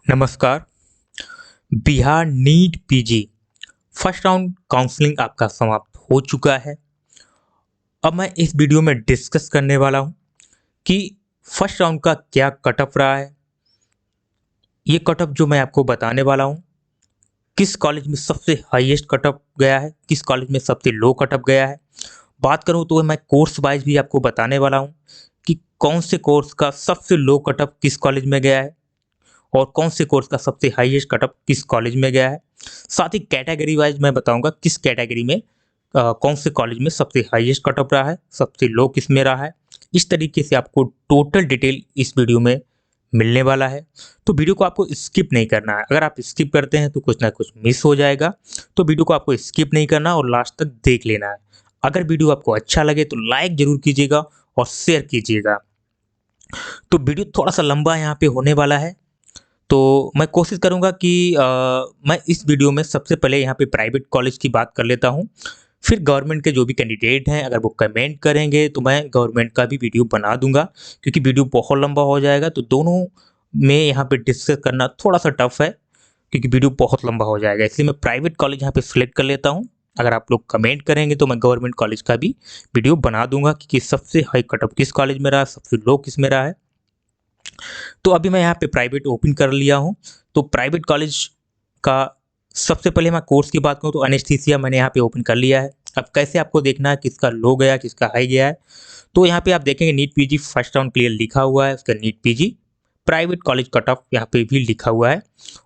नमस्कार। Bihar NEET PG first round counselling आपका समाप्त हो चुका है। अब मैं इस वीडियो में डिस्कस करने वाला हूं कि फर्स्ट राउंड का क्या कट ऑफ रहा है। ये कट ऑफ जो मैं आपको बताने वाला हूं, किस कॉलेज में सबसे हाईएस्ट कट ऑफ गया है, किस कॉलेज में सबसे लो कट ऑफ गया है। बात करूं तो मैं कोर्स वाइज भी आपको बताने वाला हूं कि कौन से कोर्स का सबसे लो कट ऑफ किस कॉलेज में गया है और कौन से कोर्स का सबसे हाईएस्ट कटअप किस कॉलेज में गया है। साथ ही कैटेगरी वाइज मैं बताऊंगा किस कैटेगरी में कौन से कॉलेज में सबसे हाईएस्ट कटअप रहा है, सबसे लो किस में रहा है। इस तरीके से आपको टोटल डिटेल इस वीडियो में मिलने वाला है। तो वीडियो को आपको स्किप नहीं करना है। अगर आप स्किप करते हैं तो कुछ ना कुछ मिस हो जाएगा। तो वीडियो को आपको स्किप नहीं करना और लास्ट तक देख लेना है। अगर वीडियो आपको अच्छा लगे तो लाइक जरूर कीजिएगा और शेयर कीजिएगा। तो वीडियो थोड़ा सा लंबा यहाँ पे होने वाला है, तो मैं कोशिश करूँगा कि मैं इस वीडियो में सबसे पहले यहाँ पे प्राइवेट कॉलेज की बात कर लेता हूँ। फिर गवर्नमेंट के जो भी कैंडिडेट हैं अगर वो कमेंट करेंगे तो मैं गवर्नमेंट का भी वीडियो बना दूंगा, क्योंकि वीडियो बहुत लंबा हो जाएगा तो दोनों में यहाँ पे डिस्कस करना थोड़ा सा टफ है, क्योंकि वीडियो बहुत लंबा हो जाएगा। इसलिए मैं प्राइवेट कॉलेज यहाँ पे सिलेक्ट कर लेता हूँ। अगर आप लोग कमेंट करेंगे तो मैं गवर्नमेंट कॉलेज का भी वीडियो बना दूंगा कि सबसे हाई कट ऑफ किस कॉलेज में रहा, सबसे लो किस में रहा है। तो अभी मैं यहाँ पे प्राइवेट ओपन कर लिया हूँ। तो प्राइवेट कॉलेज का सबसे पहले मैं कोर्स की बात करूँ तो एनेस्थीसिया मैंने यहाँ पे ओपन कर लिया है। अब कैसे आपको देखना है किसका लो गया किसका हाई गया है। तो यहाँ पे आप देखेंगे NEET PG first round clear लिखा हुआ है, उसका NEET PG private college cut off यहाँ पे भी लिखा हुआ है।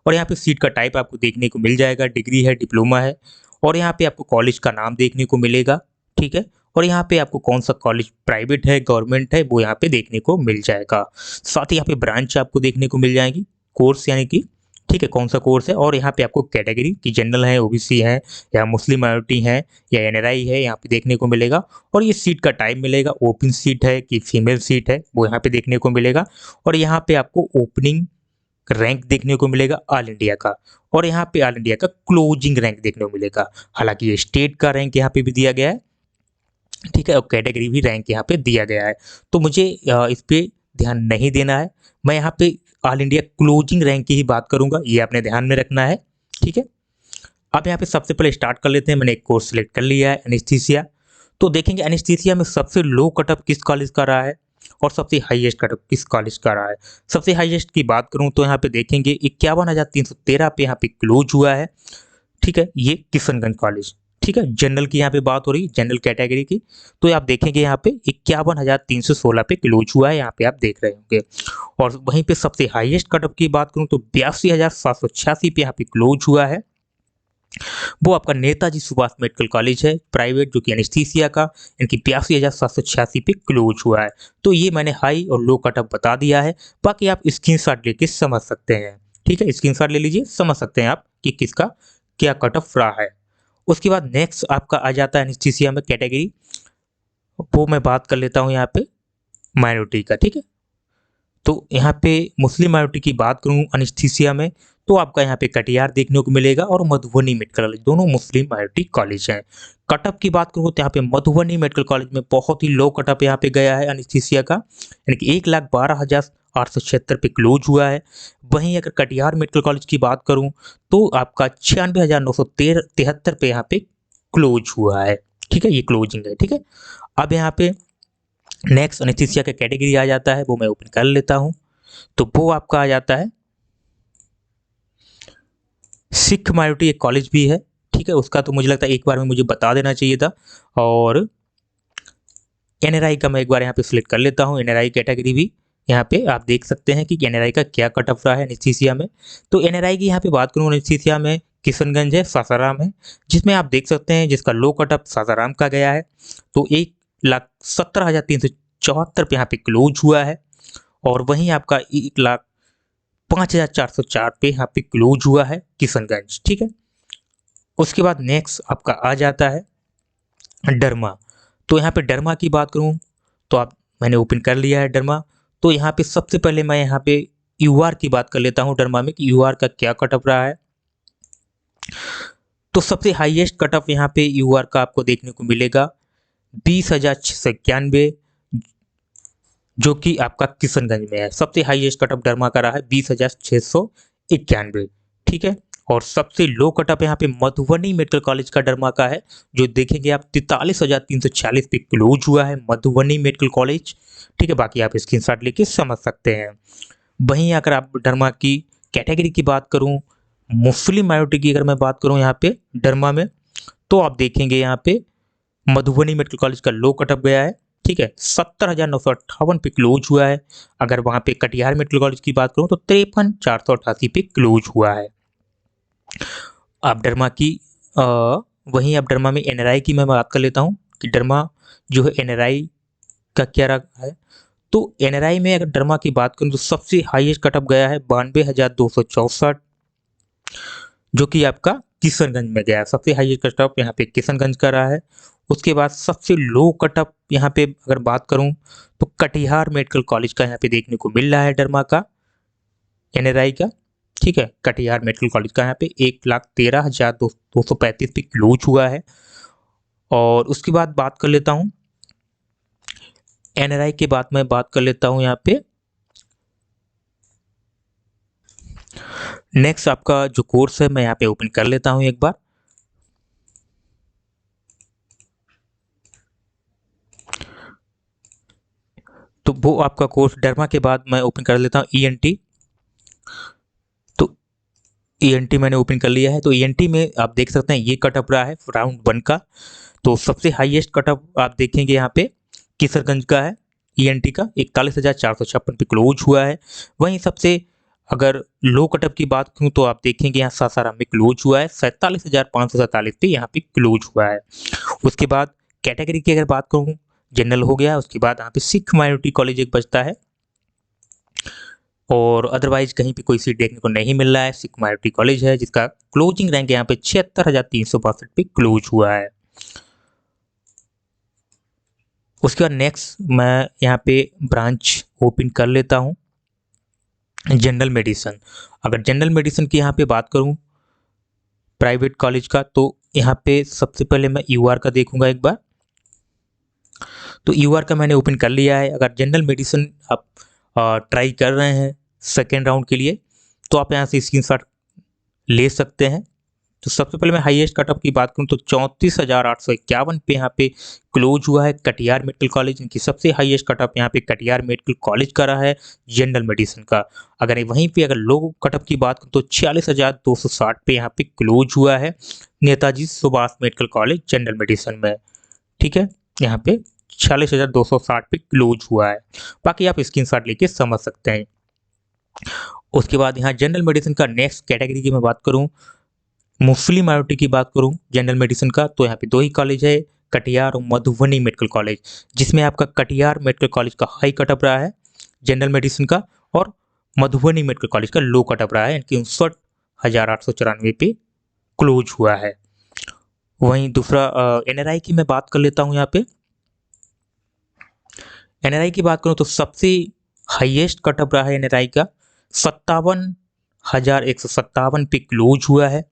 और यहाँ पे सीट का टाइप आपको देखने को मिल जाएगा, डिग्री है, डिप्लोमा है। और यहाँ पे आपको कॉलेज का नाम देखने को मिलेगा, ठीक है। और यहाँ पे आपको कौन सा कॉलेज प्राइवेट है गवर्नमेंट है वो यहाँ पे देखने को मिल जाएगा। साथ ही यहाँ पे ब्रांच आपको देखने को मिल जाएगी, कोर्स यानी कि, ठीक है, कौन सा कोर्स है। और यहाँ पे आपको कैटेगरी की जनरल है, ओबीसी है या मुस्लिम माइनॉरिटी है या एनआरआई है यहाँ पे देखने को मिलेगा। और ये सीट का टाइप मिलेगा, ओपन सीट है कि फीमेल सीट है वो यहाँ पे देखने को मिलेगा। और यहाँ पे आपको ओपनिंग रैंक देखने को मिलेगा ऑल इंडिया का, और यहाँ पे ऑल इंडिया का क्लोजिंग रैंक देखने को मिलेगा। हालांकि ये स्टेट का रैंक यहाँ पे भी दिया गया है, ठीक है, और कैटेगरी भी रैंक यहाँ पे दिया गया है। तो मुझे इस पे ध्यान नहीं देना है। मैं यहाँ पे ऑल इंडिया क्लोजिंग रैंक की ही बात करूंगा, ये आपने ध्यान में रखना है, ठीक है। अब यहाँ पे सबसे पहले स्टार्ट कर लेते हैं। मैंने एक कोर्स सेलेक्ट कर लिया है एनेस्थीसिया। तो देखेंगे एनेस्थीसिया में सबसे लो कटअप किस कॉलेज का रहा है और सबसे हाईएस्ट कटअप किस कॉलेज का रहा है। सबसे हाईएस्ट की बात करूं तो यहाँ पे देखेंगे 51,313 पे यहाँ पे क्लोज हुआ है, ठीक है, ये किशनगंज कॉलेज, ठीक है। जनरल की यहाँ पे बात हो रही है, जनरल कैटेगरी की। तो आप देखेंगे यहाँ पे 51,316 पे क्लोज हुआ है, यहाँ पे आप देख रहे होंगे। और वहीं पे सबसे हाईएस्ट कटअप की बात करूं तो 82,786 पे यहाँ पे क्लोज हुआ है। वो आपका नेताजी सुभाष मेडिकल कॉलेज है प्राइवेट, जो कि एनेस्थीसिया का, इनकी 82,786 पे क्लोज हुआ है। तो ये मैंने हाई और लो कटअप बता दिया है। बाकी आप स्क्रीनशॉट लेके समझ सकते हैं, ठीक है, स्क्रीनशॉट ले लीजिए, समझ सकते हैं आप कि किसका क्या कट ऑफ रहा है। उसके बाद नेक्स्ट आपका आ जाता है एनेस्थीसिया में कैटेगरी, वो मैं बात कर लेता हूँ यहाँ पे माइनॉरिटी का, ठीक है। तो यहाँ पे मुस्लिम माइनॉरिटी की बात करूँ एनेस्थीसिया में तो आपका यहाँ पे कटिहार देखने को मिलेगा और मधुबनी मेडिकल कॉलेज, दोनों मुस्लिम माइनॉरिटी कॉलेज हैं। कटअप की बात करूँ तो यहाँ पे मधुबनी मेडिकल कॉलेज में बहुत ही लो कटअप यहाँ पे गया है एनेस्थीसिया का, यानी कि 1,12,876 पे क्लोज हुआ है। वहीं अगर कटिहार मेडिकल कॉलेज की बात करूँ तो आपका 96,973 पे यहाँ पे क्लोज हुआ है, ठीक है, ये क्लोजिंग है, ठीक है। अब यहाँ पे नेक्स्ट एनेस्थीसिया का कैटेगरी आ जाता है, वो मैं ओपन कर लेता हूँ। तो वो आपका आ जाता है सिख माइनॉरिटी, एक कॉलेज भी है, ठीक है। उसका तो मुझे लगता है एक बार में मुझे बता देना चाहिए था। और एनआरआई का मैं एक बार यहाँ पे सिलेक्ट कर लेता हूँ, एनआरआई कैटेगरी भी यहाँ पे आप देख सकते हैं कि एनआरआई का क्या कट ऑफ रहा है एनेस्थीसिया में। तो एनआरआई की यहाँ पे बात करूँ एनेस्थीसिया में किशनगंज है, सासाराम है, जिसमें आप देख सकते हैं जिसका लो कट ऑफ सासाराम का गया है। तो 1,17,374 पे यहाँ पे क्लोज हुआ है। और वहीं आपका 1,05,404 पे यहाँ पे क्लोज हुआ है किशनगंज, ठीक है। उसके बाद नेक्स्ट आपका आ जाता है डरमा। तो यहाँ पे डरमा की बात करूँ तो आप, मैंने ओपन कर लिया है डरमा। तो यहाँ पे सबसे पहले मैं यहाँ पे यूआर की बात कर लेता हूँ डरमा में कि यूआर का क्या कट ऑफ रहा है। तो सबसे हाईएस्ट कट ऑफ यहाँ पे यूआर का आपको देखने को मिलेगा 20,691, जो कि आपका किशनगंज में है। सबसे हाईएस्ट कट ऑफ डरमा का रहा है 20,691। 91, ठीक है। और सबसे लो कटअप यहाँ पे मधुबनी मेडिकल कॉलेज का डरमा का है, जो देखेंगे आप 43,340 पे क्लोज हुआ है मधुबनी मेडिकल कॉलेज, ठीक है। बाकी आप स्क्रीनशॉट लेके समझ सकते हैं। वहीं अगर आप डरमा की कैटेगरी की बात करूं, मुस्लिम माइनॉरिटी की अगर मैं बात करूं यहाँ पे डरमा में, तो आप देखेंगे यहाँ पे मधुबनी मेडिकल कॉलेज का लो कटअप गया है, ठीक है। 70,958 पे क्लोज हुआ है। अगर वहाँ पे कटिहार मेडिकल कॉलेज की बात करूँ तो 53,488 पे क्लोज हुआ है। अब डरमा की वहीं अब डरमा में एनआरआई की मैं बात कर लेता हूँ कि डरमा जो है एनआरआई का क्या रहा है। तो एनआरआई में अगर डरमा की बात करूँ तो सबसे हाईएस्ट कटअप गया है 92,264, जो कि आपका किशनगंज में गया है। सबसे हाईएस्ट कटअप यहाँ पे किशनगंज का रहा है। उसके बाद सबसे लो कटअप यहाँ पे अगर बात करूँ तो कटिहार मेडिकल कॉलेज का यहाँ पे देखने को मिल रहा है डरमा का एनआरआई का, ठीक है। कटिहार मेडिकल कॉलेज का यहाँ पे 1,13,235 पे क्लोज हुआ है। और उसके बाद बात कर लेता हूँ एनआरआई के बाद मैं बात कर लेता हूँ यहाँ पे नेक्स्ट आपका जो कोर्स है, मैं यहाँ पे ओपन कर लेता हूँ एक बार। तो वो आपका कोर्स डरमा के बाद मैं ओपन कर लेता हूँ ईएनटी। तो ईएनटी मैंने ओपन कर लिया है। तो ईएनटी में आप देख सकते हैं ये कटअप रहा है राउंड 1 का। तो सबसे हाईएस्ट कटअप आप देखेंगे यहाँ पे किशनगंज का है ईएनटी का, 41,456 पे क्लोज हुआ है। वहीं सबसे अगर लो कटअप की बात करूँ तो आप देखेंगे यहाँ सासाराम में क्लोज हुआ है, 47,547 पे यहाँ पे क्लोज हुआ है। उसके बाद कैटेगरी की अगर बात करूँ, जनरल हो गया। उसके बाद यहाँ पे सिख माइनॉरिटी कॉलेज एक बचता है, और अदरवाइज कहीं पे कोई सीट देखने को नहीं मिल रहा है। सिख माइनॉरिटी कॉलेज है जिसका क्लोजिंग रैंक यहाँ पे 76,362 पे क्लोज हुआ है। उसके बाद नेक्स्ट मैं यहाँ पे ब्रांच ओपन कर लेता हूँ जनरल मेडिसिन। अगर जनरल मेडिसिन की यहाँ पे बात करूँ प्राइवेट कॉलेज का, तो यहाँ पे सबसे पहले मैं यूआर का देखूंगा एक बार। तो यूआर का मैंने ओपन कर लिया है। अगर जनरल मेडिसिन आप ट्राई कर रहे हैं सेकेंड राउंड के लिए, तो आप यहाँ से स्क्रीनशॉट ले सकते हैं। तो सबसे पहले मैं हाईएस्ट कटअप की बात करूँ तो 34,851 पे यहाँ पे क्लोज हुआ है कटिहार मेडिकल कॉलेज। इनकी सबसे हाईएस्ट कटअप यहाँ पे कटिहार मेडिकल कॉलेज का रहा है जनरल मेडिसिन का। अगर वहीं पे अगर लो कटअप की बात करूँ तो 46,260 पे यहाँ पे क्लोज हुआ है Netaji Subhash medical college general medicine में, ठीक है। यहाँ पे 46,260 पे क्लोज हुआ है। बाकी आप स्क्रीनशॉट लेके समझ सकते हैं। उसके बाद यहाँ जनरल मेडिसिन का नेक्स्ट कैटेगरी की मैं बात करूँ, मुस्लिम माइनॉरिटी की बात करूं जनरल मेडिसिन का, तो यहाँ पे 2 ही कॉलेज है, कटिहार और मधुबनी मेडिकल कॉलेज, जिसमें आपका कटिहार मेडिकल कॉलेज का हाई कटअप रहा है जनरल मेडिसिन का, और मधुबनी मेडिकल कॉलेज का लो कटअप रहा है, यानी 59,894 पे क्लोज हुआ है। वहीं दूसरा एनआरआई की मैं बात कर लेता हूँ यहाँ पे। एनआरआई की बात करूँ तो सबसे हाईएस्ट कटअप रहा है एनआरआई का 57,157 पे क्लोज हुआ है,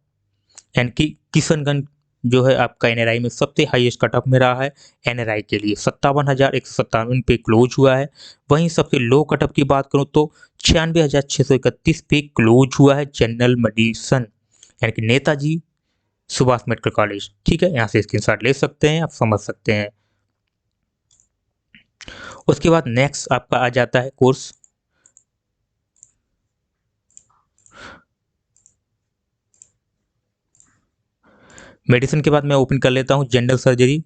यानी कि किशनगंज जो है आपका एनआरआई में सबसे हाईएस्ट कटअप में रहा है एनआरआई के लिए, 57,157 पे क्लोज हुआ है। वहीं सबसे लो कटअप की बात करूं तो 96,631 पे क्लोज हुआ है जनरल मेडिसिन, यानी कि नेताजी सुभाष मेडिकल कॉलेज, ठीक है। यहाँ से स्क्रीनशॉट ले सकते हैं, आप समझ सकते हैं। उसके बाद नेक्स्ट आपका आ जाता है कोर्स मेडिसिन के बाद मैं ओपन कर लेता हूँ जनरल सर्जरी।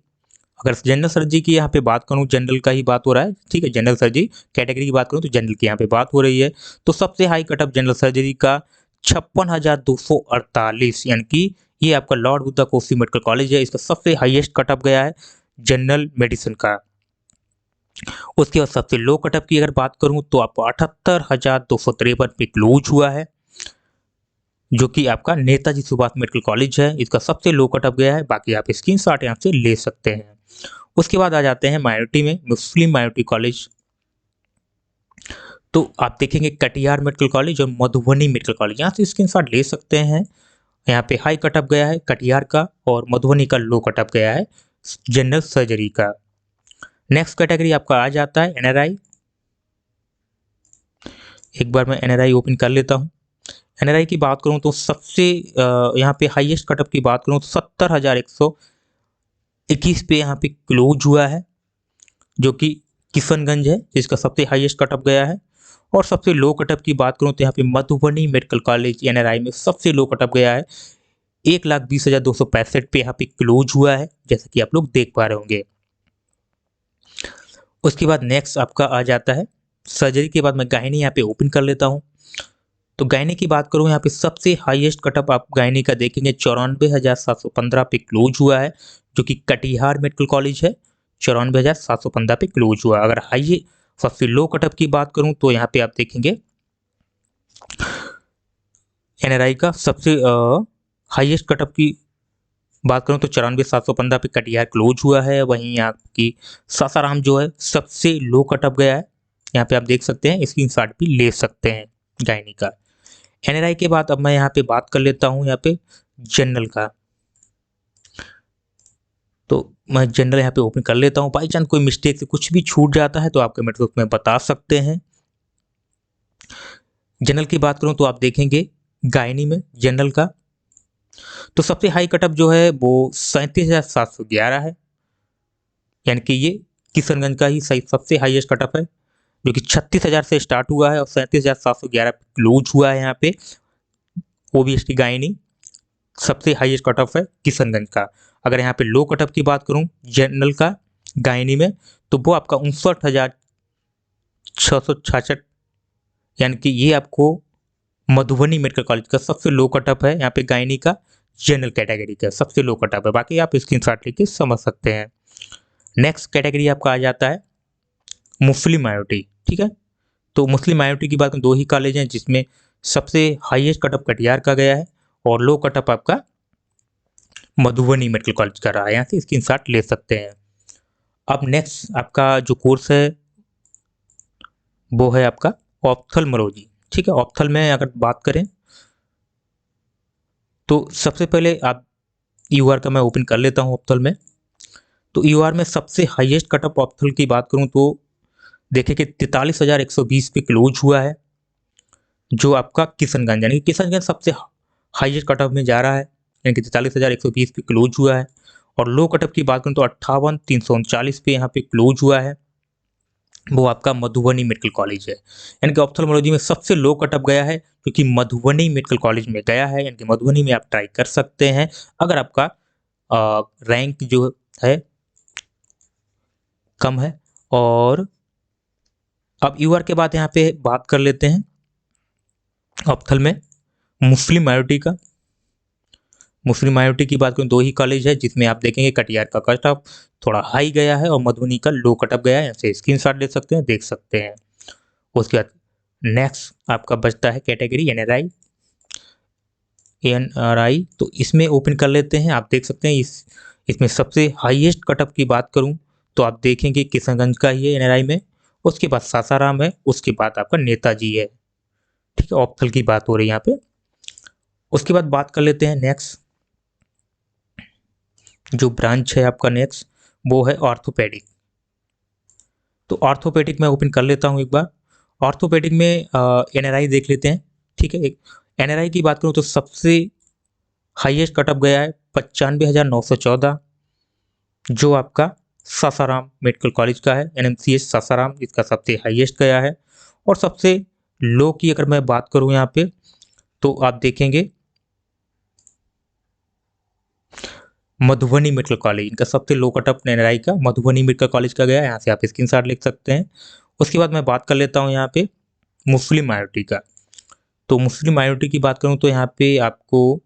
अगर जनरल सर्जरी की यहाँ पे बात करूँ, जनरल का ही बात हो रहा है, ठीक है। जनरल सर्जरी कैटेगरी की बात करूँ तो जनरल की यहाँ पे बात हो रही है। तो सबसे हाई कटअप जनरल सर्जरी का 56,248, यानी कि ये आपका Lord Buddha Kosi medical college है, इसका सबसे हाईएस्ट कटअप गया है जनरल मेडिसिन का। उसके बाद सबसे लो कटअप की अगर बात करूँ तो आपको 78,253 पे क्लोज हुआ है, जो कि आपका नेताजी सुभाष मेडिकल कॉलेज है, इसका सबसे लो कटअप गया है। बाकी आप स्क्रीनशॉट यहाँ से ले सकते हैं। उसके बाद आ जाते हैं माइनॉरिटी में, मुस्लिम माइनॉरिटी कॉलेज। तो आप देखेंगे कटिहार मेडिकल कॉलेज और मधुबनी मेडिकल कॉलेज, यहाँ से स्क्रीनशॉट ले सकते हैं। यहाँ पे हाई कटअप गया है कटिहार का, और मधुबनी का लो कटअप गया है जनरल सर्जरी का। नेक्स्ट कैटेगरी आपका आ जाता है एनआरआई। एक बार मैं एनआरआई ओपन कर लेता हूँ। एनआरआई की बात करूं तो सबसे यहाँ पे हाईएस्ट कटअप की बात करूं तो 70,121 पे यहाँ पे क्लोज हुआ है, जो कि किशनगंज है जिसका सबसे हाईएस्ट कटअप गया है। और सबसे लो कटअप की बात करूं तो यहाँ पे मधुबनी मेडिकल कॉलेज एनआरआई में सबसे लो कटअप गया है, 1,20,265 पे यहाँ पे क्लोज हुआ है, जैसा कि आप लोग देख पा रहे होंगे। उसके बाद नेक्स्ट आपका आ जाता है सर्जरी के बाद मैं गायनी यहाँ पे ओपन कर लेता हूँ। तो गायनी की बात करूँ यहाँ पे सबसे हाईएस्ट कटअप आप गायनी का देखेंगे 94,715 पे क्लोज हुआ है, जो कि कटिहार मेडिकल कॉलेज है, 94,715 पे क्लोज हुआ। अगर हाई सबसे लो कटअप की बात करूँ तो यहाँ पे आप देखेंगे एनआरआई का सबसे हाईएस्ट कटअप की बात करूं तो 94,715 पे कटिहार क्लोज हुआ है। वहीं आपकी सासाराम जो है सबसे लो कटअप गया है, यहाँ पे आप देख सकते हैं, स्क्रीनशॉट भी ले सकते हैं गायनी का। एनआरआई के बाद अब मैं यहाँ पे बात कर लेता हूँ यहाँ पे जनरल का। तो मैं जनरल यहाँ पे ओपन कर लेता हूँ, बाई चांस कोई मिस्टेक से कुछ भी छूट जाता है तो आप कमेंट बॉक्स में बता सकते हैं। जनरल की बात करूँ तो आप देखेंगे गायनी में जनरल का तो सबसे हाई कटअप जो है वो 37,711 है, यानी कि ये किशनगंज का ही सही सबसे हाईएस्ट कटअप है, जो कि 36,000 से स्टार्ट हुआ है और 37,711 क्लोज हुआ है। यहाँ पे ओबीएसटी गायनी सबसे हाईएस्ट कटअप है किशनगंज का। अगर यहाँ पे लो कटअप की बात करूँ जनरल का गायनी में तो वो आपका 59,666, यानी कि ये आपको मधुबनी मेडिकल कॉलेज का सबसे लो कटअप है। यहाँ पे गायनी का जनरल कैटेगरी का सबसे लो कटअप है, बाकी आप स्क्रीनशॉट लेके समझ सकते हैं। नेक्स्ट कैटेगरी आपका आ जाता है मुस्लिम माइनॉरिटी, ठीक है। तो मुस्लिम माइनॉरिटी की बात में दो ही कॉलेज हैं जिसमें सबसे हाईएस्ट कटअप कटिहार का गया है और लो कटअप आपका मधुबनी मेडिकल कॉलेज का रहा है, यहाँ से स्क्रीनशॉट ले सकते हैं। अब नेक्स्ट आपका जो कोर्स है वो है आपका ऑप्थल्मोलॉजी, ठीक है। ऑप्थल में अगर बात करें तो सबसे पहले आप यूआर का मैं ओपन कर लेता हूँ ऑप्थल में। तो यूआर में सबसे हाईएस्ट कटअप ऑप्थल की बात करूँ तो देखें कि 43,120 पे क्लोज हुआ है, जो आपका किशनगंज, यानी कि किशनगंज सबसे हाईएस्ट कटअप में जा रहा है, यानी कि 43,120 पे क्लोज हुआ है। और लो कटअप की बात करूँ तो 58,339 पे यहाँ पे क्लोज हुआ है, वो आपका मधुबनी मेडिकल कॉलेज है। यानी कि ऑप्थल्मोलॉजी में सबसे लो कटअप गया है क्योंकि मधुबनी मेडिकल कॉलेज में गया है, यानी कि मधुबनी में आप ट्राई कर सकते हैं अगर आपका रैंक जो है कम है। और अब यूआर के बाद यहाँ पे बात कर लेते हैं ऑप्थल में मुस्लिम माइनॉरिटी का। मुस्लिम माइनॉरिटी की बात करें दो ही कॉलेज है जिसमें आप देखेंगे कटिहार का कटअप थोड़ा हाई गया है और मधुबनी का लो कटअप गया है, यहाँ से स्क्रीनशॉट ले सकते हैं, देख सकते हैं। उसके बाद नेक्स्ट आपका बचता है कैटेगरी एनआरआई। एनआरआई तो इसमें ओपन कर लेते हैं, आप देख सकते हैं इसमें सबसे हाईएस्ट कटअप की बात करूं तो आप देखेंगे किशनगंज का ही है एनआरआई में, उसके बाद सासाराम है, उसके बाद आपका नेताजी है, ठीक है। ऑप्थल की बात हो रही है यहाँ पे। उसके बाद बात कर लेते हैं नेक्स्ट जो ब्रांच है आपका नेक्स्ट वो है ऑर्थोपेडिक। तो ऑर्थोपेडिक में ओपन कर लेता हूँ एक बार। ऑर्थोपेडिक में एनआरआई देख लेते हैं, ठीक है। एनआरआई की बात करूँ तो सबसे हाईएस्ट कटअप गया है 95,914, जो आपका सासाराम मेडिकल कॉलेज का है, एनएमसीएच सासाराम, इसका सबसे हाईएस्ट गया है। और सबसे लो की अगर मैं बात करूँ यहाँ पे तो आप देखेंगे मधुबनी मेडिकल कॉलेज, इनका सबसे लो कटअप एनआरआई का मधुबनी मेडिकल कॉलेज का गया है, यहाँ से आप स्क्रीनशॉट लिख सकते हैं। उसके बाद मैं बात कर लेता हूँ यहाँ पे मुस्लिम माइनॉरिटी का। तो मुस्लिम माइनॉरिटी की बात करूँ तो यहाँ पे आपको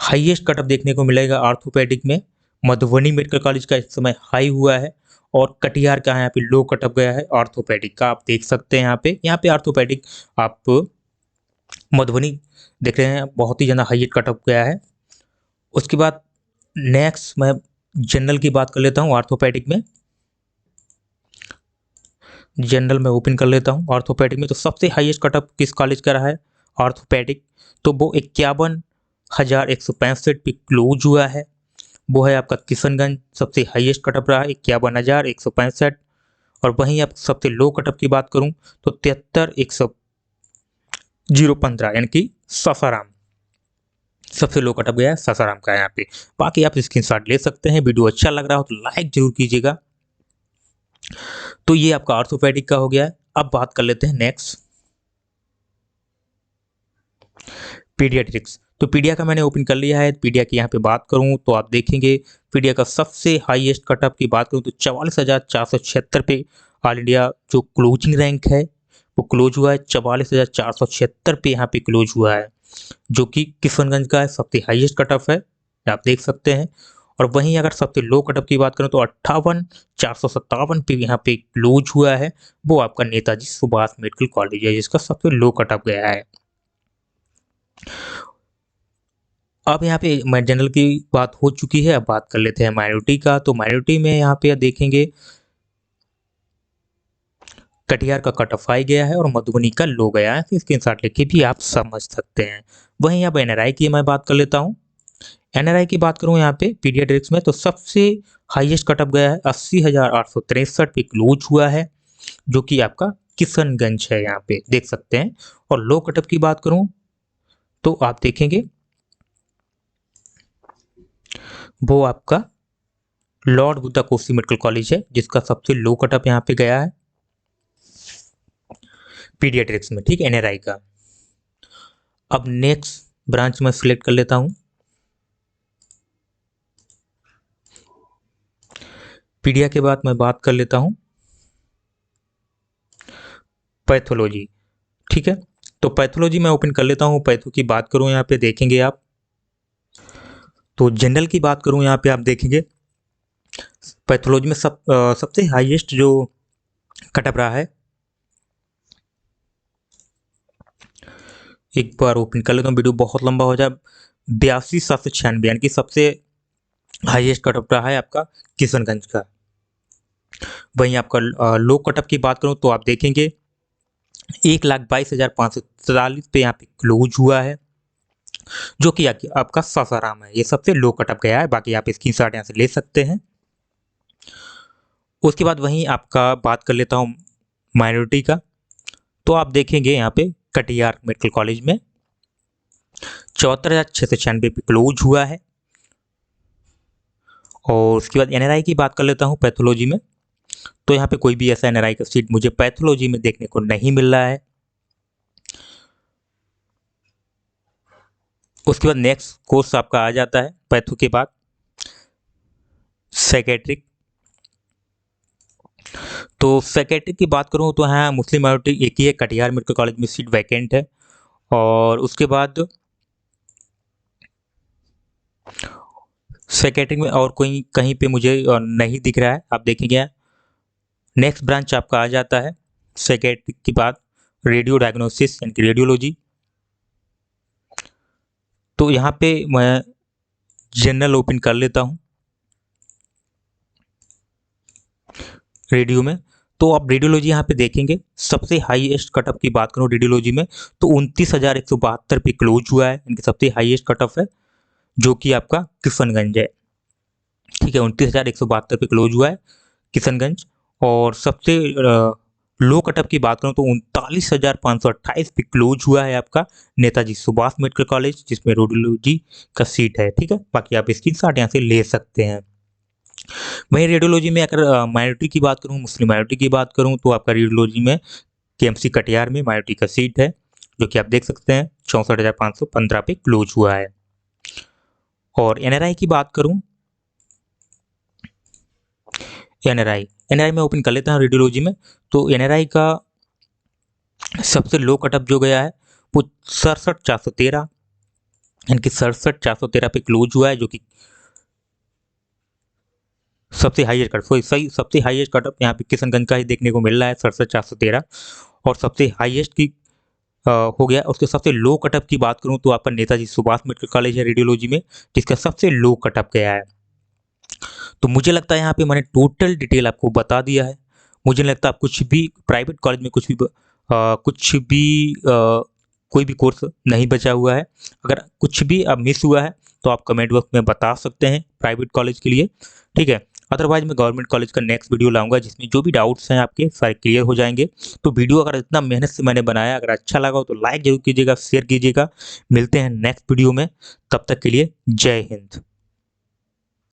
हाईएस्ट कटअप देखने को मिलेगा ऑर्थोपेडिक में, मधुबनी मेडिकल कॉलेज का इस समय हाई हुआ है और कटिहार का यहाँ पे लो कटअप गया है ऑर्थोपेडिक का, आप देख सकते हैं। यहाँ पे ऑर्थोपेडिक आप मधुबनी देख रहे हैं बहुत ही ज़्यादा हाईएस्ट कटअप गया है। उसके बाद नेक्स्ट मैं जनरल की बात कर लेता हूँ ऑर्थोपेडिक में। जनरल में ओपन कर लेता हूँ ऑर्थोपेडिक में, तो सबसे हाईएस्ट कटअप किस कॉलेज का रहा है ऑर्थोपेडिक, तो वो 51,165 पे क्लोज हुआ है, वो है आपका किशनगंज, सबसे हाईएस्ट कटअप रहा 51,165। और वहीं आप सबसे लो कटअप की बात करूं तो 73,100 015 यानी कि सासाराम सबसे लो कटअप गया है, सासाराम का यहाँ पे। बाकी आप स्क्रीनशॉट ले सकते हैं। वीडियो अच्छा लग रहा हो तो लाइक जरूर कीजिएगा। तो ये आपका ऑर्थोपेडिक का हो गया है। अब बात कर लेते हैं नेक्स्ट पीडियाट्रिक्स। तो पीडिया का मैंने ओपन कर लिया है। पीडिया की यहाँ पे बात करूँ तो आप देखेंगे पीडिया का सबसे हाईएस्ट कटअप की बात करूँ तो 44,476 पे ऑल इंडिया जो क्लोजिंग रैंक है वो क्लोज हुआ है। 44,476 पे यहाँ पे क्लोज हुआ है, जो कि किशनगंज का सबसे हाईएस्ट कटअप है, आप देख सकते हैं। और वहीं अगर सबसे लो कटअप की बात करें तो 58,457 पे यहाँ पे क्लोज हुआ है। वो आपका नेताजी सुभाष मेडिकल कॉलेज है, जिसका सबसे लो कटअप गया है। अब यहाँ पे जनरल की बात हो चुकी है। अब बात कर लेते हैं माइनॉरिटी का। तो माइनॉरिटी में यहाँ पे देखेंगे कटिहार का कट ऑफ आई गया है और मधुबनी का लो गया है। स्क्रीनशॉट लेके भी आप समझ सकते हैं। वहीं अब एनआरआई की मैं बात कर लेता हूँ। एनआरआई की बात करूँ यहाँ पे पीडियाट्रिक्स में तो सबसे हाईएस्ट कटअप गया है 80,863 पे क्लोज हुआ है, जो कि आपका किशनगंज है, यहाँ पे देख सकते हैं। और लो कटअप की बात करूँ तो आप देखेंगे वो आपका Lord Buddha Kosi medical college है, जिसका सबसे लो कटअप यहाँ पे गया है पीडियाट्रिक्स में, ठीक है, एनआरआई का। अब नेक्स्ट ब्रांच में सिलेक्ट कर लेता हूँ। पीडिया के बाद मैं बात कर लेता हूँ पैथोलॉजी, ठीक है। तो पैथोलॉजी मैं ओपन कर लेता हूँ। पैथो की बात करूँ यहाँ पे देखेंगे आप, तो जनरल की बात करूँ यहाँ पे आप देखेंगे पैथोलॉजी में सबसे हाईएस्ट जो कटअप रहा है, एक बार ओपन कर लेता हूँ, वीडियो बहुत लंबा हो जाए। 82,796 यानी कि सबसे हाईएस्ट कटअप रहा है आपका किशनगंज का। वहीं आपका लो कटअप की बात करूँ तो आप देखेंगे 1,22,543 पे यहाँ पे क्लोज हुआ है, जो कि आपका सासाराम है। ये सबसे लो कटअप गया है। बाकी आप स्क्रीनशॉट यहाँ से ले सकते हैं। उसके बाद वहीं आपका बात कर लेता हूँ माइनॉरिटी का। तो आप देखेंगे यहाँ पे कटिहार मेडिकल कॉलेज में 74,696 पे क्लोज हुआ है। और उसके बाद एनआरआई की बात कर लेता हूँ पैथोलॉजी में। तो यहाँ पे कोई भी ऐसा एनआरआई का सीट मुझे पैथोलॉजी में देखने को नहीं मिल रहा है। उसके बाद नेक्स्ट कोर्स आपका आ जाता है पैथो के बाद साइकेट्रिक। तो साइकेट्रिक की बात करूँ तो हाँ, मुस्लिम माइनॉरिटी एक ही है, कटिहार मेडिकल कॉलेज में सीट वैकेंट है। और उसके बाद साइकेट्रिक में और कोई कहीं पे मुझे नहीं दिख रहा है। आप देखेंगे नेक्स्ट ब्रांच आपका आ जाता है साइकेट्रिक के बाद रेडियो डायग्नोसिस यानी कि रेडियोलॉजी। तो यहाँ पे मैं जनरल ओपन कर लेता हूँ रेडियो में। तो आप रेडियोलॉजी यहाँ पे देखेंगे सबसे हाईएस्ट कटअप की बात करूँ रेडियोलॉजी में तो 29,172 पे क्लोज हुआ है, इनकी सबसे हाईएस्ट कटअप है, जो कि आपका किशनगंज है, ठीक है। 29,172 पे क्लोज हुआ है किशनगंज। और सबसे लो कटअप की बात करूँ तो 39,528 पे क्लोज हुआ है आपका नेताजी सुभाष मेडिकल कॉलेज, जिसमें रेडियोलॉजी का सीट है, ठीक है। बाकी आप स्क्रीनशॉट यहाँ से ले सकते हैं। वहीं रेडियोलॉजी में अगर माइनॉरिटी की बात करूँ, मुस्लिम माइनॉरिटी की बात करूँ तो आपका रेडियोलॉजी में केएमसी कटिहार में माइनॉरिटी का सीट है, जो कि आप देख सकते हैं 64,515 पे क्लोज हुआ है। और एनआरआई की बात करूँ, एनआरआई में ओपन कर लेता हूँ रेडियोलॉजी में। तो एनआरआई का सबसे लो कटअप जो गया है वो 67,413 यानी कि 67,413 पे क्लोज हुआ है, जो कि सबसे हाईएस्ट कटअप सही सबसे हाईएस्ट कटअप यहाँ पे किशनगंज का ही देखने को मिल रहा है 67,413। और सबसे हाईएस्ट की हो गया। उसके सबसे लो कटअप की बात करूँ तो आपका नेताजी सुभाष मेडिकल कॉलेज है रेडियोलॉजी में, जिसका सबसे लो कटअप गया है। तो मुझे लगता है यहाँ पे मैंने टोटल डिटेल आपको बता दिया है। मुझे नहीं लगता आप कुछ भी प्राइवेट कॉलेज में कोई भी कोर्स नहीं बचा हुआ है। अगर कुछ भी अब मिस हुआ है तो आप कमेंट बॉक्स में बता सकते हैं प्राइवेट कॉलेज के लिए, ठीक है। अदरवाइज मैं गवर्नमेंट कॉलेज का नेक्स्ट वीडियो लाऊंगा जिसमें जो भी डाउट्स हैं आपके सारे क्लियर हो जाएंगे। तो वीडियो अगर इतना मेहनत से मैंने बनाया, अगर अच्छा लगा हो तो लाइक जरूर कीजिएगा, शेयर कीजिएगा। मिलते हैं नेक्स्ट वीडियो में, तब तक के लिए जय हिंद।